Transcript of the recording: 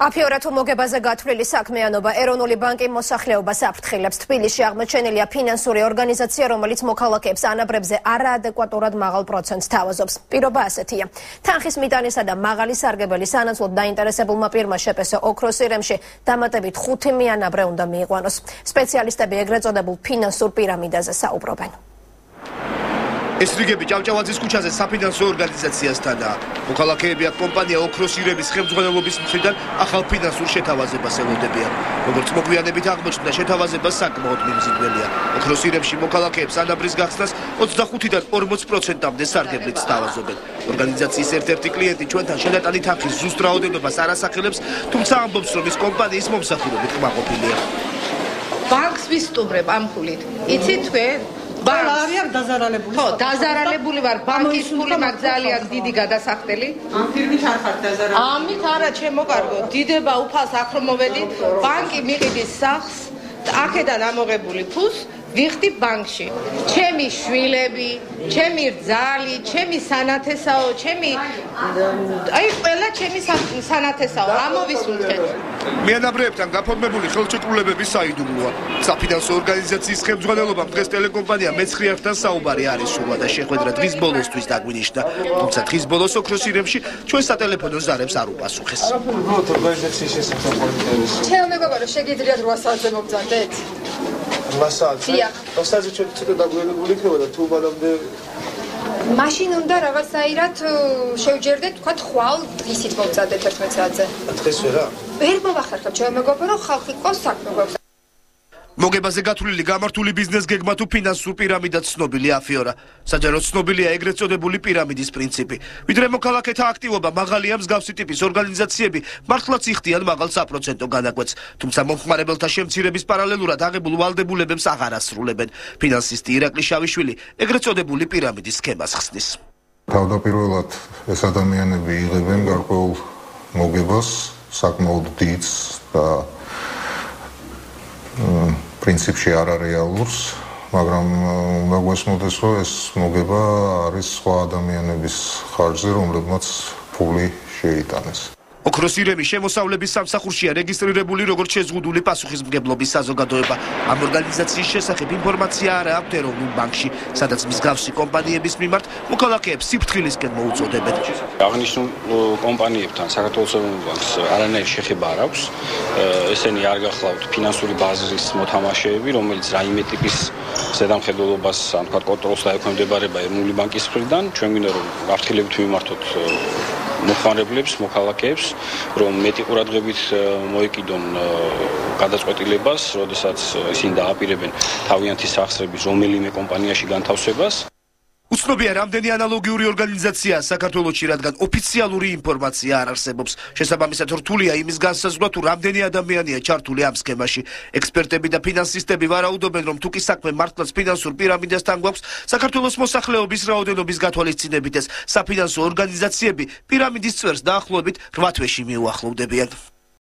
აფიორა თუ მოგებაზე გათვლილი საქმიანობა ეროვნული ბანკი მოსახლეობას აფრთხილებს. თბილისში აღმოჩენილია ფინანსური ორგანიზაცია, რომელიც მოქალაქეებს ანაბრებზე არაადეკვატურად მაღალ პროცენტს თავაზობს. პირობა ასეთია. თანხის მიტანისა და მაღალი სარგებელი სანაცვლოდ დაინტერესებულმა პირმა შეპესო ოქროს ირემში დამატებით 5 მიანაბრე უნდა მიიყვანოს. სპეციალისტები ეგრეთ წოდებულ ფინანსურ პირამიდაზე საუბრობენ. ეს რიგები ჭავჭავაძის ქუჩაზე საფინანსო ორგანიზაციასთანაა. მოქალაქეები აქ კომპანია ოქროს ირემის ხელმძღვანელობის მხრიდან ახალ ფინანსურ შეთავაზებას ელოდებიან. როგორც მოგვიანებით აღმოჩნდა, შეთავაზება საკმაოდ მიმზიდველია. ოქროს ირემში მოქალაქეებს ანაბრის გახსნას 25-დან 40%-მდე სარგებლით სთავაზობენ. ორგანიზაციის ერთ-ერთი კლიენტი ჩვენთან შედატანი თანხის ზუსტ რაოდენობას არ ასახელებს, თუმცა ამბობს, რომ ის კომპანიის მომსახურებით კმაყოფილია. ბანკს ვისტუმრებ ამ ფულით. იცით თქვენ? არის დაზარალებული. ხო, დაზარალებული ვარ. ბანკის ფული მაქვს ძალიან დიდი გადასახდელი. ამ ფირმით არ ხარ დაზარალებული. ამით არა, ჩემო კარგო, დიდება უფალს აქ რომ მოვედით, ბანკი მიყიდის სახს, აქედან ამოღებული ფულს ვიხდი ბანკში. ჩემი შვილები, ჩემი რძალი, ჩემი სანათესაო, ყველა ჩემი სანათესაო, ამოვისუნთქეთ. მიანაბრეებთან გაფორმებული ხელშეკრულებების საიდუმლოა. საფინანსო ორგანიზაციის ხელმძღვანელობამ დღეს ტელეკომპანია მეცხრიართან საუბარი არის სულა და შეხვედრა დღის ბოლოსთვის დაგვინიშნა. თუმცა დღის ბოლოს ოქროს ირემში ჩვენ სატელეფონო ზარებს არ უპასუხეს. უბრალოდ ორგანიზაციის შესახებ პოლიტიკის. ჩემო მეგობარო, შეგიძლიათ 8 საათზე მოგზავნდეთ? 8 საათზე? დიახ. საათზე ჩვენ ცოტა დაგვიანებული იქნება და თუ მანამდე მაშინ უნდა რაღაცაირად შევჯერდეთ, თქვა ხვალ დღისით მოგზავნდეთ 11 საათზე. დღეს ვერა? ვერ მოვახერხებ, ჩემო მეგობარო, ხალხი ყოს საქმე გვაქვს. მოგებაზე გათვლილი გამართული ბიზნეს გეგმა თუ ფინანსურ პირამიდად ცნობილი აფიორა. საჯარო ცნობილია ეგრეთ წოდებული პირამიდის პრინციპი. ვიდრე მოქალაქეთა აქტივობა მაღალია, მსგავსი ტიპის ორგანიზაციები მართლაც იხდიან მაღალ საპროცენტო განაკვეთს. თუმცა მომხმარებელთა შემცირების პარალელურად აღებულ ვალდებულებებს აღარ ასრულებენ. ფინანსისტი ირაკლი შავიშვილი ეგრეთ წოდებული პირამიდის სქემას ხსნის. თავდაპირველად ეს ადამიანები იღებენ გარკვეულ მოგებას, საკმაოდ დიდს და პრინციპში არარეალურს, მაგრამ უნდა გვესმოდეს, რომ ეს მოგება არის სხვა ადამიანების ხარჯზე, რომლებმაც ფული შეიტანეს. ოქროს ირემი შემოსავლების სამსახურშია რეგისტრირებული როგორც შეზღუდული პასუხისმგებლობის საზოგადოება. ამ ორგანიზაციის შესახებ ინფორმაცია არ აქვს ეროვნულ ბანკში, სადაც მსგავსი კომპანიების მიმართ მოქალაქეებს სიფრთხილისკენ მოუწოდებენ. აღნიშნულ კომპანიებთან საქართველოს ეროვნულ ბანკს არანაირი შეხება არ აქვს. ესენი არ გახლავთ ფინანსური ბაზრის მოთამაშეები, რომელიც რაიმე ტიპის ზედამხედველობას, ან თქვა კონტროლს დაექვემდებარება ეროვნული ბანკის მხრიდან. ჩვენ გვინდა რომ გაფრთხილებით ვიმართოთ მოხმარებლებს, მოქალაქეებს, რომ მეტი ყურადღებით მოეკიდონ გადაწყვეტილებას, როდესაც ისინი დააპირებენ თავიანთი სახსრების რომელიმე კომპანიაში განთავსებას. უცნობია რამდენი ანალოგიური ორგანიზაციაა საქართველოში, რადგან ოფიციალური ინფორმაცია არ არსებობს. შესაბამისად რთულია იმის განსაზღვრა, თუ რამდენი ადამიანია ჩართული ამ სქემაში. ექსპერტები და ფინანსისტები ვარაუდობენ, რომ თუკი საქმე მართლაც ფინანსურ პირამიდასთან გვაქვს, საქართველოს მოსახლეობის რაოდენობის გათვალისწინებით ეს საფინანსო ორგანიზაციები პირამიდის წვერს დაახლოებით 8 თვეში მიუახლოვდებიან.